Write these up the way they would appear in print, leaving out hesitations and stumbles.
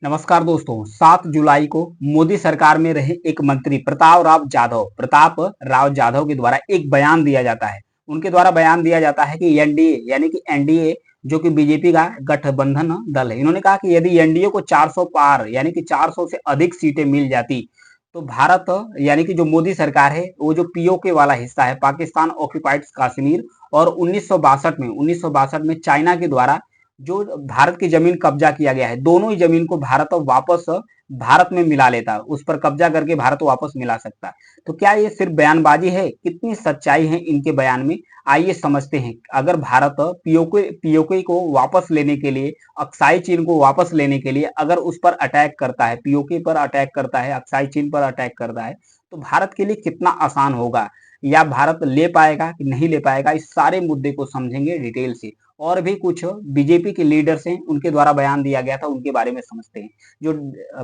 नमस्कार दोस्तों। 7 जुलाई को मोदी सरकार में रहे एक मंत्री प्रताप राव जाधव के द्वारा एक बयान दिया जाता है। उनके द्वारा बयान दिया जाता है कि एनडीए यानी कि एनडीए जो कि बीजेपी का गठबंधन दल है, इन्होंने कहा कि यदि एनडीए को 400 पार यानी कि 400 से अधिक सीटें मिल जाती तो भारत यानी कि जो मोदी सरकार है वो जो पीओके वाला हिस्सा है पाकिस्तान ऑक्यूपाइड कश्मीर और 1962 में चाइना के द्वारा जो भारत की जमीन कब्जा किया गया है, दोनों ही जमीन को भारत वापस भारत में मिला लेता, उस पर कब्जा करके भारत वापस मिला सकता। तो क्या ये सिर्फ बयानबाजी है? कितनी सच्चाई है इनके बयान में, आइए समझते हैं। अगर भारत पीओके को वापस लेने के लिए, अक्साई चीन को वापस लेने के लिए अगर उस पर अटैक करता है, पीओके पर अटैक करता है, अक्साई चीन पर अटैक करता है, तो भारत के लिए कितना आसान होगा, या भारत ले पाएगा कि नहीं ले पाएगा, इस सारे मुद्दे को समझेंगे डिटेल से। और भी कुछ बीजेपी के लीडर्स हैं, उनके द्वारा बयान दिया गया था, उनके बारे में समझते हैं। जो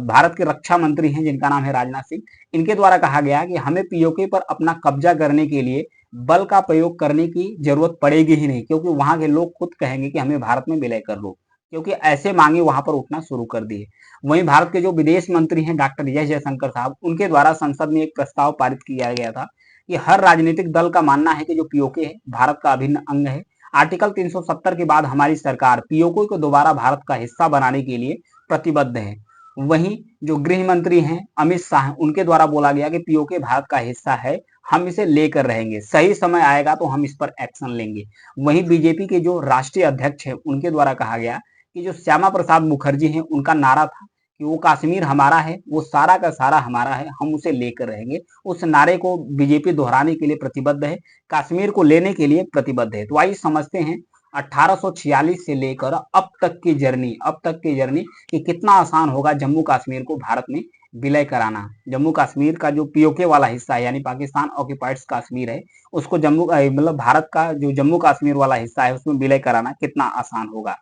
भारत के रक्षा मंत्री हैं जिनका नाम है राजनाथ सिंह, इनके द्वारा कहा गया कि हमें पीओके पर अपना कब्जा करने के लिए बल का प्रयोग करने की जरूरत पड़ेगी ही नहीं, क्योंकि वहां के लोग खुद कहेंगे कि हमें भारत में विलय कर लो, क्योंकि ऐसे मांगे वहां पर उठना शुरू कर दिए। वहीं भारत के जो विदेश मंत्री हैं डॉक्टर एस जयशंकर साहब, उनके द्वारा संसद में एक प्रस्ताव पारित किया गया था कि हर राजनीतिक दल का मानना है कि जो पीओके है भारत का अभिन्न अंग है। आर्टिकल 370 के बाद हमारी सरकार पीओके को दोबारा भारत का हिस्सा बनाने के लिए प्रतिबद्ध है। वहीं जो गृह मंत्री हैं अमित शाह, उनके द्वारा बोला गया कि पीओके भारत का हिस्सा है, हम इसे लेकर रहेंगे, सही समय आएगा तो हम इस पर एक्शन लेंगे। वहीं बीजेपी के जो राष्ट्रीय अध्यक्ष है उनके द्वारा कहा गया कि जो श्यामा प्रसाद मुखर्जी हैं, उनका नारा था कि वो कश्मीर हमारा है, वो सारा का सारा हमारा है, हम उसे लेकर रहेंगे। उस नारे को बीजेपी दोहराने के लिए प्रतिबद्ध है, कश्मीर को लेने के लिए प्रतिबद्ध है। तो आइए समझते हैं 1846 से लेकर अब तक की जर्नी कि कितना आसान होगा जम्मू कश्मीर को भारत में विलय कराना। जम्मू कश्मीर का जो पीओके वाला हिस्सा है यानी पाकिस्तान ऑक्यूपाइड कश्मीर है, उसको मतलब भारत का जो जम्मू कश्मीर वाला हिस्सा है उसमें विलय कराना कितना आसान होगा।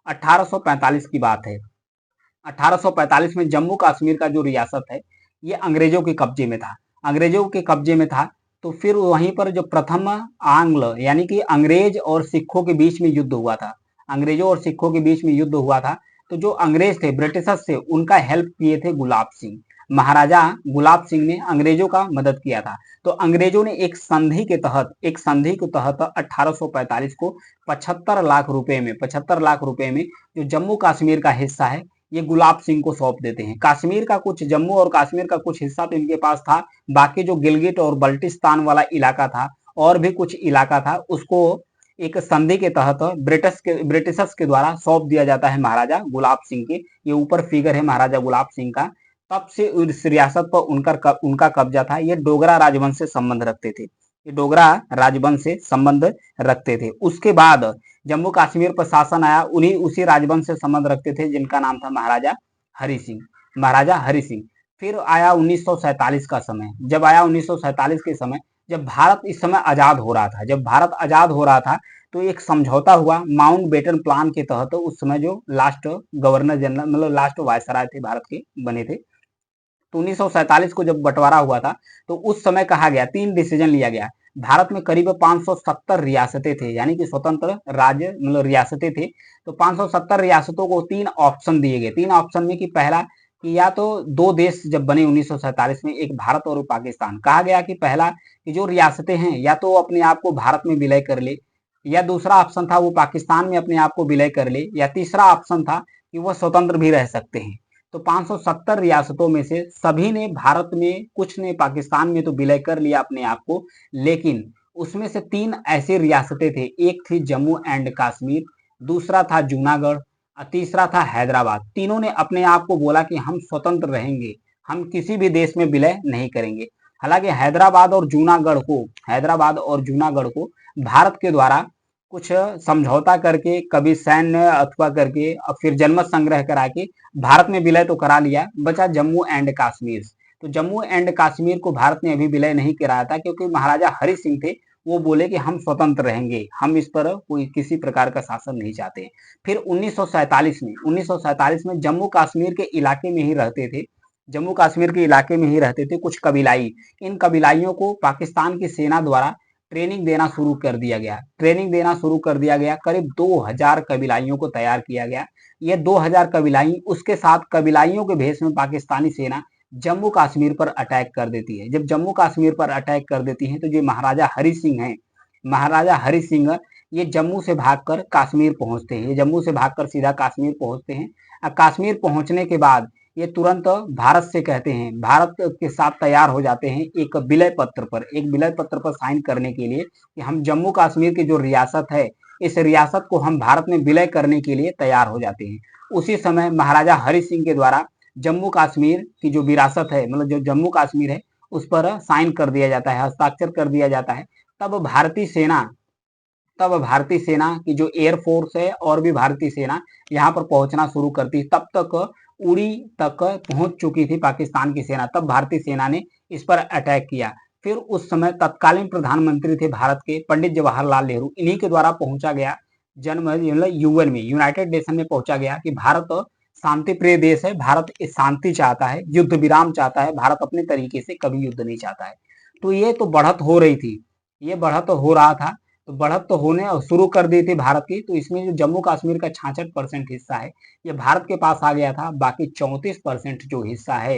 1845 की बात है। 1845 में जम्मू कश्मीर का जो रियासत है ये अंग्रेजों के कब्जे में था। अंग्रेजों के कब्जे में था तो फिर वहीं पर जो प्रथम आंग्ल यानी कि अंग्रेज और सिखों के बीच में युद्ध हुआ था, अंग्रेजों और सिखों के बीच में युद्ध हुआ था। तो जो अंग्रेज थे, ब्रिटिशर्स थे, उनका हेल्प किए थे गुलाब सिंह। महाराजा गुलाब सिंह ने अंग्रेजों का मदद किया था। तो अंग्रेजों ने एक संधि के तहत 1845 को 75 लाख रुपए में जो जम्मू कश्मीर का हिस्सा है ये गुलाब सिंह को सौंप देते हैं। कश्मीर का कुछ, जम्मू और कश्मीर का कुछ हिस्सा तो इनके पास था, बाकी जो गिलगिट और बल्टिस्तान वाला इलाका था और भी कुछ इलाका था उसको एक संधि के तहत ब्रिटिशर्स के द्वारा सौंप दिया जाता है महाराजा गुलाब सिंह के। ये ऊपर फिगर है महाराजा गुलाब सिंह का। तब से इस रियासत पर उनका कब्जा था। ये डोगरा राजवंश से संबंध रखते थे, ये डोगरा राजवंश से संबंध रखते थे। उसके बाद जम्मू कश्मीर पर शासन आया, उन्हीं उसी राजवंश से संबंध रखते थे जिनका नाम था महाराजा हरि सिंह। महाराजा हरि सिंह। फिर आया 1947 का समय। जब आया 1947 के समय, जब भारत इस समय आजाद हो रहा था, तो एक समझौता हुआ माउंटबेटन प्लान के तहत। उस समय जो लास्ट गवर्नर जनरल मतलब लास्ट वायसराय थे भारत के, बने थे। तो 1947 को जब बंटवारा हुआ था तो उस समय कहा गया, 3 डिसीजन लिया गया। भारत में करीब 570 रियासतें थे यानी कि स्वतंत्र राज्य मतलब रियासतें थे। तो 570 रियासतों को 3 ऑप्शन दिए गए। 3 ऑप्शन में कि पहला कि या तो 2 देश जब बने 1947 में, एक भारत और पाकिस्तान, कहा गया कि पहला कि जो रियासतें हैं या तो वो अपने आप को भारत में विलय कर ले, या दूसरा ऑप्शन था वो पाकिस्तान में अपने आप को विलय कर ले, या तीसरा ऑप्शन था कि वह स्वतंत्र भी रह सकते हैं। तो 570 रियासतों में से सभी ने भारत में, कुछ ने पाकिस्तान में तो विलय कर लिया अपने आप को, लेकिन उसमें से 3 ऐसी रियासतें थे, एक थी जम्मू एंड कश्मीर, दूसरा था जूनागढ़ और तीसरा था हैदराबाद। तीनों ने अपने आप को बोला कि हम स्वतंत्र रहेंगे, हम किसी भी देश में विलय नहीं करेंगे। हालांकि हैदराबाद और जूनागढ़ को भारत के द्वारा कुछ समझौता करके, कभी सैन्य अथवा करके और फिर जनमत संग्रह करा के भारत में विलय तो करा लिया, बचा जम्मू एंड कश्मीर। तो जम्मू एंड कश्मीर को भारत ने अभी विलय नहीं कराया था क्योंकि महाराजा हरि सिंह थे, वो बोले कि हम स्वतंत्र रहेंगे, हम इस पर कोई किसी प्रकार का शासन नहीं चाहते। फिर 1947 में जम्मू कश्मीर के इलाके में ही रहते थे, कुछ कबीलाई। इन कबीलाइयों को पाकिस्तान की सेना द्वारा ट्रेनिंग देना शुरू कर दिया गया। ट्रेनिंग देना शुरू कर दिया गया, करीब 2000 कबीलाइयों को तैयार किया गया। ये 2000 कबीलाई, उसके साथ कबीलाइयों के भेष में पाकिस्तानी सेना जम्मू कश्मीर पर अटैक कर देती है। जब जम्मू कश्मीर पर अटैक कर देती है तो जो महाराजा हरि सिंह हैं, महाराजा हरि सिंह ये जम्मू से भागकर कश्मीर पहुंचते हैं। ये जम्मू से भागकर सीधा कश्मीर पहुंचते हैं। कश्मीर पहुंचने के बाद ये तुरंत भारत से कहते हैं, भारत के साथ तैयार हो जाते हैं एक विलय पत्र पर, एक विलय पत्र पर साइन करने के लिए कि हम जम्मू कश्मीर की जो रियासत है, इस रियासत को हम भारत में विलय करने के लिए तैयार हो जाते हैं। उसी समय महाराजा हरि सिंह के द्वारा जम्मू कश्मीर की जो विरासत है, मतलब जो जम्मू कश्मीर है, उस पर साइन कर दिया जाता है, हस्ताक्षर कर दिया जाता है। तब भारतीय सेना तब भारतीय सेना की जो एयरफोर्स है और भी भारतीय सेना यहाँ पर पहुंचना शुरू करती। तब तक उड़ी तक पहुंच चुकी थी पाकिस्तान की सेना। तब भारतीय सेना ने इस पर अटैक किया। फिर उस समय तत्कालीन प्रधानमंत्री थे भारत के, पंडित जवाहरलाल नेहरू, इन्हीं के द्वारा पहुंचा गया जन्म यूएन में, यूनाइटेड नेशन में पहुंचा गया कि भारत शांति प्रिय देश है, भारत शांति चाहता है, युद्ध विराम चाहता है, भारत अपने तरीके से कभी युद्ध नहीं चाहता है। तो ये तो बढ़त हो रही थी, ये बढ़त हो रहा था, तो बढ़त तो होने शुरू कर दी थी भारत की। तो इसमें जो जम्मू कश्मीर का 66% हिस्सा है ये भारत के पास आ गया था। बाकी 34% जो हिस्सा है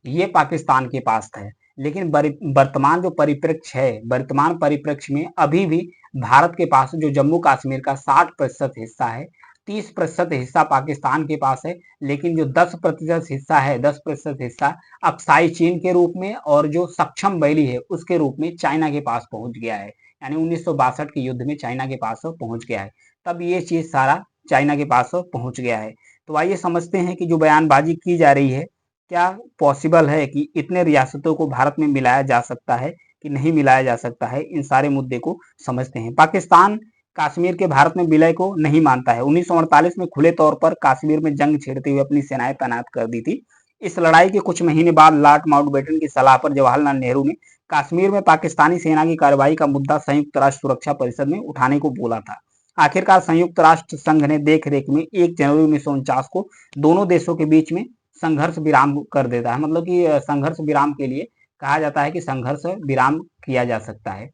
ये पाकिस्तान के पास है। लेकिन वर्तमान जो परिप्रेक्ष्य है, वर्तमान परिप्रेक्ष्य में अभी भी भारत के पास जो जम्मू कश्मीर का 60% हिस्सा है, 30% हिस्सा पाकिस्तान के पास है। लेकिन जो 10% हिस्सा है, 10% हिस्सा अक्साई चीन के रूप में और जो सक्षम वैली है उसके रूप में चाइना के पास पहुंच गया है। यानी 1962 के युद्ध में चाइना के पास पहुंच गया है। तब ये चीज सारा चाइना के पास पहुंच गया है। तो आइए समझते हैं कि जो बयानबाजी की जा रही है, क्या पॉसिबल है कि इतने रियासतों को भारत में मिलाया जा सकता है कि नहीं मिलाया जा सकता है। इन सारे मुद्दे को समझते हैं। पाकिस्तान कश्मीर के भारत में विलय को नहीं मानता है। 1948 में खुले तौर पर कश्मीर में जंग छेड़ते हुए अपनी सेनाएं तैनात कर दी थी। इस लड़ाई के कुछ महीने बाद लॉर्ड माउंटबेटन की सलाह पर जवाहरलाल नेहरू ने कश्मीर में पाकिस्तानी सेना की कार्रवाई का मुद्दा संयुक्त राष्ट्र सुरक्षा परिषद में उठाने को बोला था। आखिरकार संयुक्त राष्ट्र संघ ने देख रेख में 1 जनवरी 1949 को दोनों देशों के बीच में संघर्ष विराम कर देता है। मतलब कि संघर्ष विराम के लिए कहा जाता है कि संघर्ष विराम किया जा सकता है।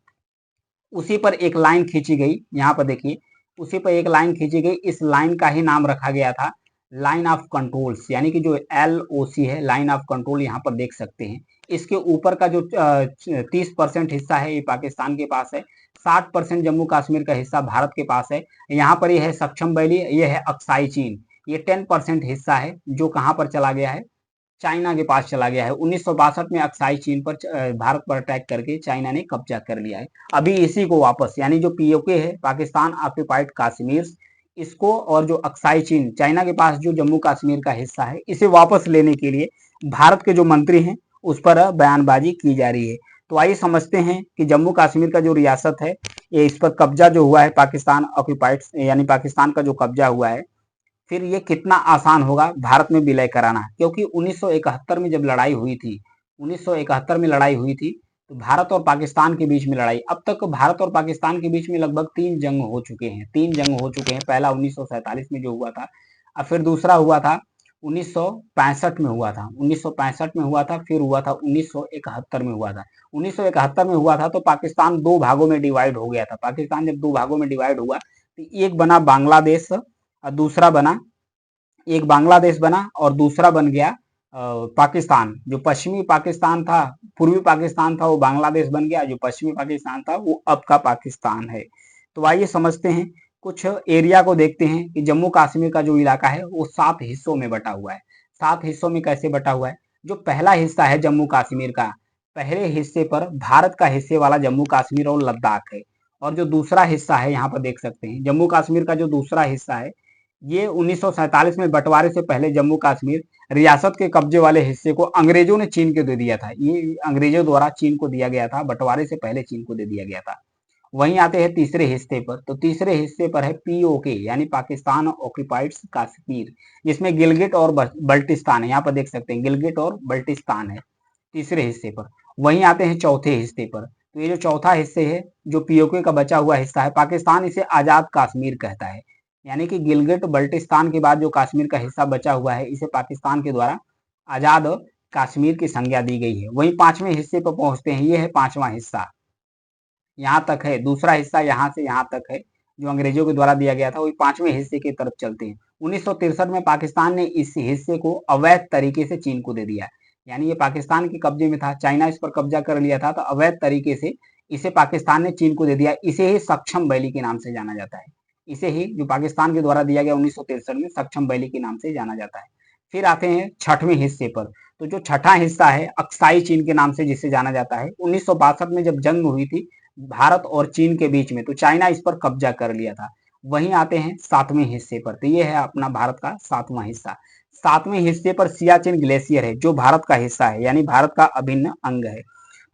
उसी पर एक लाइन खींची गई, यहाँ पर देखिए, उसी पर एक लाइन खींची गई। इस लाइन का ही नाम रखा गया था लाइन ऑफ कंट्रोल्स, यानी कि जो LOC है, लाइन ऑफ कंट्रोल, यहाँ पर देख सकते हैं। इसके ऊपर का जो 30% हिस्सा है ये पाकिस्तान के पास है, 60% जम्मू कश्मीर का हिस्सा भारत के पास है। यहाँ पर ये है सक्षम वैली, ये है अक्साई चीन। ये 10% हिस्सा है जो कहाँ पर चला गया है, चाइना के पास चला गया है। 1962 में अक्साई चीन पर भारत पर अटैक करके चाइना ने कब्जा कर लिया है। अभी इसी को वापस, यानी जो POK है, पाकिस्तान ऑक्यूपाइड कश्मीर, इसको और जो अक्साई चीन, चाइना के पास जो जम्मू कश्मीर का हिस्सा है, इसे वापस लेने के लिए भारत के जो मंत्री हैं उस पर बयानबाजी की जा रही है। तो आइए समझते हैं कि जम्मू कश्मीर का जो रियासत है, ये इस पर कब्जा जो हुआ है, पाकिस्तान ऑक्यूपाइड यानी पाकिस्तान का जो कब्जा हुआ है, फिर ये कितना आसान होगा भारत में विलय कराना। क्योंकि 1971 में जब लड़ाई हुई थी, 1971 में लड़ाई हुई थी, तो भारत और पाकिस्तान के बीच में लड़ाई, अब तक भारत और पाकिस्तान के बीच में लगभग 3 जंग हो चुके हैं, 3 जंग हो चुके हैं। पहला 1947 में जो हुआ था, और फिर दूसरा हुआ था 1965 में हुआ था, 1965 में हुआ था, फिर हुआ था 1971 में हुआ था। 1971 में हुआ था तो पाकिस्तान 2 भागों में डिवाइड हो गया था। पाकिस्तान जब 2 भागों में डिवाइड हुआ तो एक बना बांग्लादेश और दूसरा बना, एक बांग्लादेश बना और दूसरा बन गया पाकिस्तान। जो पश्चिमी पाकिस्तान था, पूर्वी पाकिस्तान था, वो बांग्लादेश बन गया। जो पश्चिमी पाकिस्तान था वो अब का पाकिस्तान है। तो आइए समझते हैं, कुछ एरिया को देखते हैं कि जम्मू कश्मीर का जो इलाका है वो 7 हिस्सों में बटा हुआ है। 7 हिस्सों में कैसे बटा हुआ है? जो पहला हिस्सा है जम्मू कश्मीर का, पहले हिस्से पर भारत का हिस्से वाला जम्मू कश्मीर और लद्दाख है। और जो दूसरा हिस्सा है, यहाँ पर देख सकते हैं, जम्मू कश्मीर का जो दूसरा हिस्सा है, ये 1947 में बंटवारे से पहले जम्मू कश्मीर रियासत के कब्जे वाले हिस्से को अंग्रेजों ने चीन को दे दिया था। ये अंग्रेजों द्वारा चीन को दिया गया था, बंटवारे से पहले चीन को दे दिया गया था। वहीं आते हैं तीसरे हिस्से पर, तो तीसरे हिस्से पर है POK यानी पाकिस्तान ऑक्यूपाइड कश्मीर, जिसमें गिलगिट और बल्टिस्तान है। यहाँ पर देख सकते हैं गिलगिट और बल्टिस्तान है तीसरे हिस्से पर। वहीं आते हैं चौथे हिस्से पर, तो ये जो चौथा हिस्से है, जो POK का बचा हुआ हिस्सा है, पाकिस्तान इसे आजाद कश्मीर कहता है। यानी कि गिलगिट बल्टिस्तान के बाद जो कश्मीर का हिस्सा बचा हुआ है, इसे पाकिस्तान के द्वारा आजाद कश्मीर की संज्ञा दी गई है। वहीं 5वें हिस्से पर पहुंचते हैं, ये है 5वां हिस्सा। यहाँ तक है, दूसरा हिस्सा यहाँ से यहाँ तक है, जो अंग्रेजों के द्वारा दिया गया था, वही 5वें हिस्से की तरफ चलते हैं। 1963 में पाकिस्तान ने इस हिस्से को अवैध तरीके से चीन को दे दिया, यानी ये पाकिस्तान के कब्जे में था, चाइना इस पर कब्जा कर लिया था, तो अवैध तरीके से इसे पाकिस्तान ने चीन को दे दिया। इसे ही सक्षम वैली के नाम से जाना जाता है। इसे ही जो पाकिस्तान के द्वारा दिया गया 1963 में सक्षम वैली के नाम से जाना जाता है। फिर आते हैं 6वें हिस्से पर। तो जो छठा हिस्सा है अक्साई चीन के नाम से जिसे जाना जाता है, 1962 में जब जंग हुई थी भारत और चीन के बीच में, तो चाइना इस पर कब्जा कर लिया था। वहीं आते हैं 7वें हिस्से पर। तो ये है अपना भारत का 7वां हिस्सा। 7वें हिस्से पर सियाचिन ग्लेशियर है, जो भारत का हिस्सा है, यानी भारत का अभिन्न अंग है।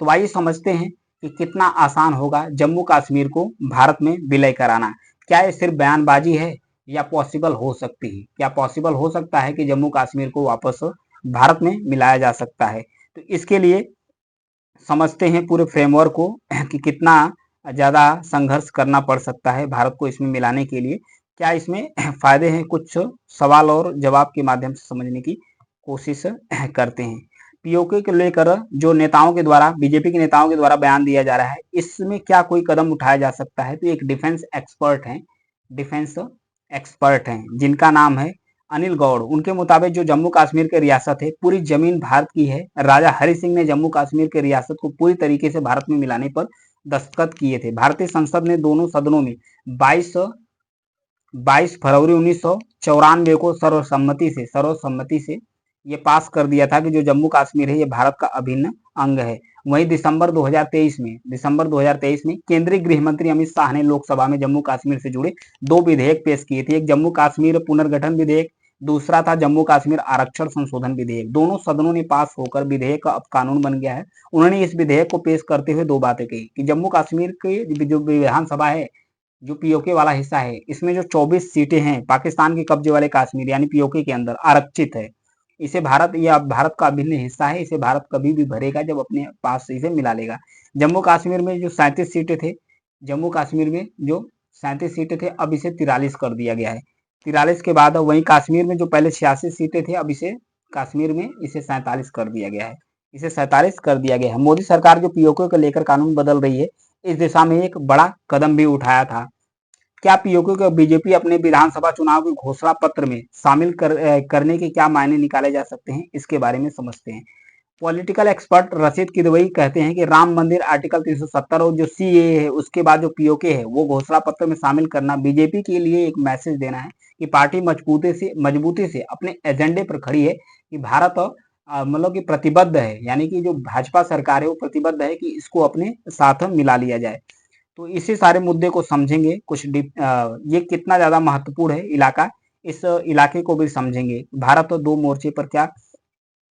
तो आइए समझते हैं कि कितना आसान होगा जम्मू कश्मीर को भारत में विलय कराना। क्या ये सिर्फ बयानबाजी है या पॉसिबल हो सकती है? क्या पॉसिबल हो सकता है कि जम्मू कश्मीर को वापस भारत में मिलाया जा सकता है? तो इसके लिए समझते हैं पूरे फ्रेमवर्क को कि कितना ज़्यादा संघर्ष करना पड़ सकता है भारत को इसमें मिलाने के लिए। क्या इसमें फायदे हैं? कुछ सवाल और जवाब के माध्यम से समझने की कोशिश करते हैं। पीओके को लेकर जो नेताओं के द्वारा, बीजेपी के नेताओं के द्वारा बयान दिया जा रहा है, इसमें क्या कोई कदम उठाया जा सकता है? तो एक डिफेंस एक्सपर्ट हैं, डिफेंस एक्सपर्ट हैं जिनका नाम है अनिल गौड़। उनके मुताबिक जो जम्मू कश्मीर की रियासत है, पूरी जमीन भारत की है। राजा हरि सिंह ने जम्मू कश्मीर की रियासत को पूरी तरीके से भारत में मिलाने पर दस्तखत किए थे। भारतीय संसद ने दोनों सदनों में 22 फरवरी 1994 को सर्वसम्मति से ये पास कर दिया था कि जो जम्मू कश्मीर है ये भारत का अभिन्न अंग है। वहीं दिसंबर 2023 में केंद्रीय गृह मंत्री अमित शाह ने लोकसभा में जम्मू कश्मीर से जुड़े 2 विधेयक पेश किए थे। एक जम्मू कश्मीर पुनर्गठन विधेयक, दूसरा था जम्मू कश्मीर आरक्षण संशोधन विधेयक। दोनों सदनों ने पास होकर विधेयक अब कानून बन गया है। उन्होंने इस विधेयक को पेश करते हुए 2 बातें कही कि जम्मू कश्मीर की जो विधानसभा है, जो पीओके वाला हिस्सा है, इसमें जो 24 सीटें हैं पाकिस्तान के कब्जे वाले कश्मीर यानी पीओके के अंदर आरक्षित है। इसे भारत, या भारत का अभिन्न हिस्सा है, इसे भारत कभी भी भरेगा जब अपने पास से इसे मिला लेगा। जम्मू कश्मीर में जो 37 सीटें थे, जम्मू कश्मीर में जो 37 सीटें थे, अब इसे 43 कर दिया गया है। 43 के बाद वहीं कश्मीर में जो पहले 86 सीटें थे, अब इसे कश्मीर में इसे 47 कर दिया गया है। इसे 47 कर दिया गया है। मोदी सरकार जो पीओके को लेकर कानून बदल रही है, इस दिशा में एक बड़ा कदम भी उठाया था। क्या पीओके को बीजेपी अपने विधानसभा चुनाव के घोषणा पत्र में शामिल करने के क्या मायने निकाले जा सकते हैं, इसके बारे में समझते हैं। पॉलिटिकल एक्सपर्ट रशीद किदवई कहते हैं कि राम मंदिर आर्टिकल 370 और जो सीएए है उसके बाद जो पीओके है वो घोषणा पत्र में शामिल करना बीजेपी के लिए एक मैसेज देना है कि पार्टी मजबूती से अपने एजेंडे पर खड़ी है, कि भारत मतलब कि प्रतिबद्ध है, यानी कि जो भाजपा सरकार है वो प्रतिबद्ध है कि इसको अपने साथ मिला लिया जाए। तो इसी सारे मुद्दे को समझेंगे, ये कितना ज्यादा महत्वपूर्ण है इलाका, इस इलाके को भी समझेंगे। भारत 2 मोर्चे पर क्या,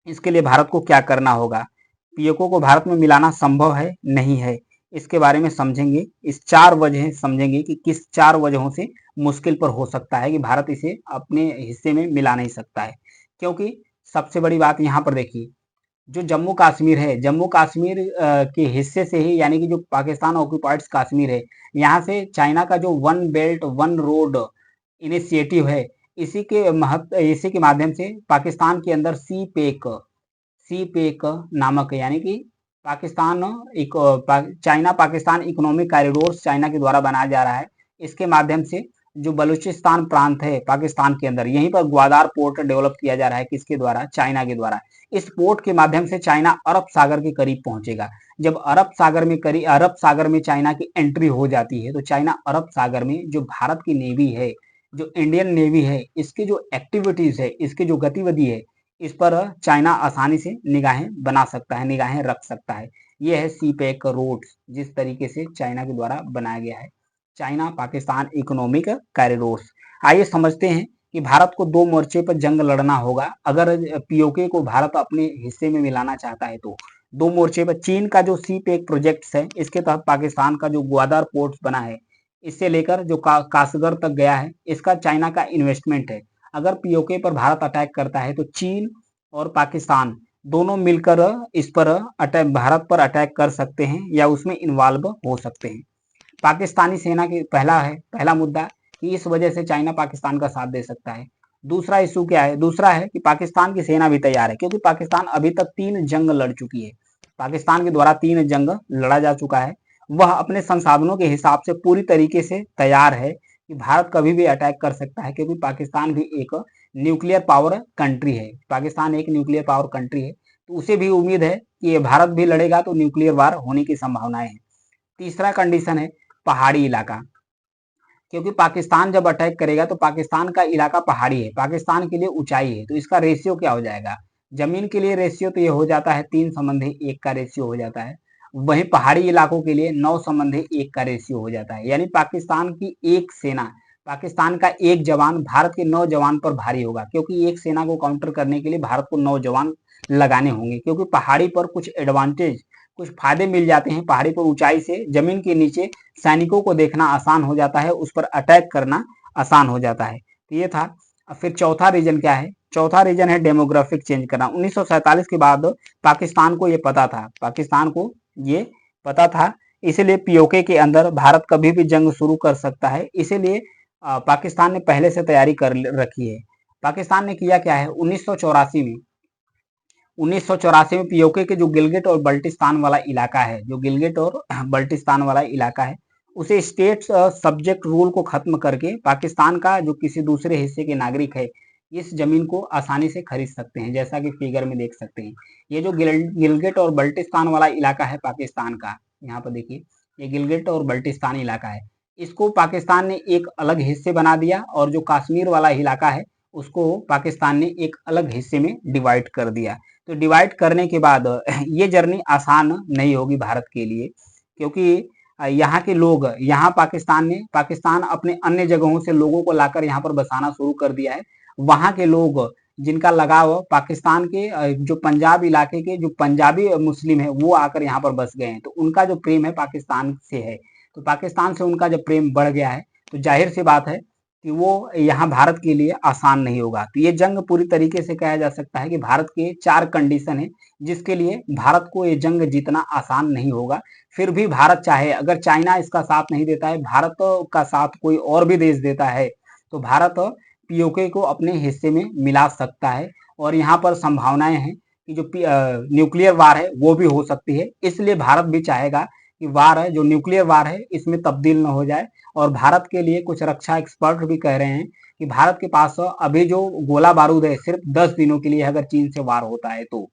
इसके लिए भारत को क्या करना होगा, पीओके को भारत में मिलाना संभव है नहीं है, इसके बारे में समझेंगे। इस 4 वजह समझेंगे कि किस 4 वजहों से मुश्किल पर हो सकता है कि भारत इसे अपने हिस्से में मिला नहीं सकता है। क्योंकि सबसे बड़ी बात यहाँ पर देखिए, जो जम्मू कश्मीर है, जम्मू कश्मीर के हिस्से से ही, यानी कि जो पाकिस्तान ऑक्युपाइड कश्मीर है, यहाँ से चाइना का जो one belt one road initiative है, इसी के माध्यम से पाकिस्तान के अंदर सी पेक नामक, यानी कि Pakistan China Pakistan economic corridor China के द्वारा बनाया जा रहा है। इसके माध्यम से जो बलूचिस्तान प्रांत है पाकिस्तान के अंदर, यहीं पर ग्वादार पोर्ट डेवलप किया जा रहा है, किसके द्वारा, चाइना के द्वारा। इस पोर्ट के माध्यम से चाइना अरब सागर के करीब पहुंचेगा। जब अरब सागर में चाइना की एंट्री हो जाती है, तो चाइना अरब सागर में जो भारत की नेवी है, जो इंडियन नेवी है, इसके जो एक्टिविटीज है, इसकी जो गतिविधि है, इस पर चाइना आसानी से निगाहें बना सकता है, निगाहें रख सकता है। ये है सी पैक रोड, जिस तरीके से चाइना के द्वारा बनाया गया है, चाइना पाकिस्तान इकोनॉमिक कॉरिडोर्स। आइए समझते हैं कि भारत को 2 मोर्चे पर जंग लड़ना होगा अगर पीओके को भारत अपने हिस्से में मिलाना चाहता है। तो 2 मोर्चे पर चीन का जो सी पैक प्रोजेक्ट्स है, इसके तहत पाकिस्तान का जो ग्वादर पोर्ट बना है, इससे लेकर जो कासगढ़ तक गया है, इसका चाइना का इन्वेस्टमेंट है। अगर पीओके पर भारत अटैक करता है तो चीन और पाकिस्तान दोनों मिलकर इस पर भारत पर अटैक कर सकते हैं या उसमें इन्वॉल्व हो सकते हैं। पाकिस्तानी सेना के पहला मुद्दा कि इस वजह से चाइना पाकिस्तान का साथ दे सकता है। दूसरा इशू क्या है, दूसरा है कि पाकिस्तान की सेना भी तैयार है, क्योंकि पाकिस्तान अभी तक 3 जंग लड़ चुकी है, पाकिस्तान के द्वारा 3 जंग लड़ा जा चुका है वह अपने संसाधनों के हिसाब से पूरी तरीके से तैयार है कि भारत कभी भी अटैक कर सकता है, क्योंकि पाकिस्तान भी एक न्यूक्लियर पावर कंट्री है। पाकिस्तान एक न्यूक्लियर पावर कंट्री है, तो उसे भी उम्मीद है कि ये भारत भी लड़ेगा तो न्यूक्लियर वार होने की संभावनाएं हैं। तीसरा कंडीशन है पहाड़ी इलाका, क्योंकि पाकिस्तान जब अटैक करेगा तो पाकिस्तान का इलाका पहाड़ी है, पाकिस्तान के लिए ऊंचाई है, तो इसका रेशियो क्या हो जाएगा? जमीन के लिए रेशियो तो ये हो जाता है 3:1 का रेशियो हो जाता है, वहीं पहाड़ी इलाकों के लिए 9:1 का रेशियो हो जाता है। यानी पाकिस्तान की एक सेना, पाकिस्तान का एक जवान भारत के 9 जवान पर भारी होगा, क्योंकि एक सेना को काउंटर करने के लिए भारत को 9 जवान लगाने होंगे, क्योंकि पहाड़ी पर कुछ एडवांटेज, कुछ फायदे मिल जाते हैं। पहाड़ी पर ऊंचाई से जमीन के नीचे सैनिकों को देखना आसान हो जाता है, उस पर अटैक करना आसान हो जाता है। तो ये था। अब फिर चौथा रीजन क्या है? चौथा रीजन है डेमोग्राफिक चेंज करना। 1947 के बाद पाकिस्तान को ये पता था, पाकिस्तान को ये पता था, इसलिए पीओके के अंदर भारत कभी भी जंग शुरू कर सकता है, इसीलिए पाकिस्तान ने पहले से तैयारी कर रखी है। पाकिस्तान ने किया क्या है? 1984 में पीओके के जो गिलगिट और बल्टिस्तान वाला इलाका है, जो गिलगिट और बल्टिस्तान वाला इलाका है, उसे स्टेट सब्जेक्ट रूल को खत्म करके पाकिस्तान का जो किसी दूसरे हिस्से के नागरिक है इस जमीन को आसानी से खरीद सकते हैं, जैसा कि फिगर में देख सकते हैं। ये जो गिलगिट और बल्टिस्तान वाला इलाका है पाकिस्तान का, यहाँ पर देखिए, ये गिलगिट और बल्टिस्तान इलाका है, इसको पाकिस्तान ने एक अलग हिस्से बना दिया, और जो कश्मीर वाला इलाका है उसको पाकिस्तान ने एक अलग हिस्से में डिवाइड कर दिया। तो डिवाइड करने के बाद ये जर्नी आसान नहीं होगी भारत के लिए, क्योंकि यहाँ के लोग, यहाँ पाकिस्तान अपने अन्य जगहों से लोगों को लाकर यहाँ पर बसाना शुरू कर दिया है। वहाँ के लोग जिनका लगाव पाकिस्तान के जो पंजाब इलाके के जो पंजाबी मुस्लिम है वो आकर यहाँ पर बस गए हैं, तो उनका जो प्रेम है पाकिस्तान से है, तो पाकिस्तान से उनका जब प्रेम बढ़ गया है तो जाहिर सी बात है कि वो यहाँ भारत के लिए आसान नहीं होगा। तो ये जंग पूरी तरीके से कहा जा सकता है कि भारत के 4 कंडीशन है जिसके लिए भारत को ये जंग जीतना आसान नहीं होगा। फिर भी भारत चाहे, अगर चाइना इसका साथ नहीं देता है, भारत का साथ कोई और भी देश देता है, तो भारत पीओके को अपने हिस्से में मिला सकता है, और यहाँ पर संभावनाएं हैं कि जो न्यूक्लियर वार है वो भी हो सकती है। इसलिए भारत भी चाहेगा कि वार है, जो न्यूक्लियर वार है, इसमें तब्दील न हो जाए। और भारत के लिए कुछ रक्षा एक्सपर्ट भी कह रहे हैं कि भारत के पास अभी जो गोला बारूद है सिर्फ 10 दिनों के लिए, अगर चीन से वार होता है तो।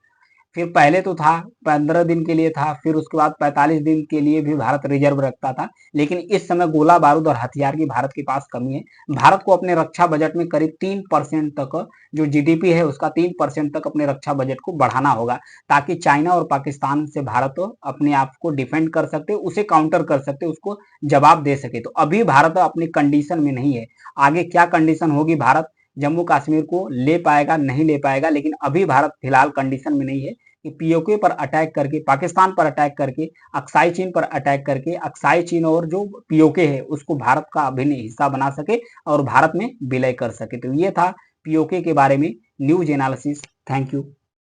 फिर पहले तो था 15 दिन के लिए था, फिर उसके बाद 45 दिन के लिए भी भारत रिजर्व रखता था, लेकिन इस समय गोला बारूद और हथियार की भारत के पास कमी है। भारत को अपने रक्षा बजट में करीब 3% तक, जो जीडीपी है उसका 3% तक अपने रक्षा बजट को बढ़ाना होगा, ताकि चाइना और पाकिस्तान से भारत अपने आप को डिफेंड कर सकते, उसे काउंटर कर सकते, उसको जवाब दे सके। तो अभी भारत अपनी कंडीशन में नहीं है, आगे क्या कंडीशन होगी, भारत जम्मू कश्मीर को ले पाएगा नहीं ले पाएगा, लेकिन अभी भारत फिलहाल कंडीशन में नहीं है कि पीओके पर अटैक करके, पाकिस्तान पर अटैक करके, अक्साई चीन पर अटैक करके अक्साई चीन और जो पीओके है उसको भारत का अभिन्न हिस्सा बना सके और भारत में विलय कर सके। तो ये था पीओके के बारे में न्यूज एनालिसिस। Thank you.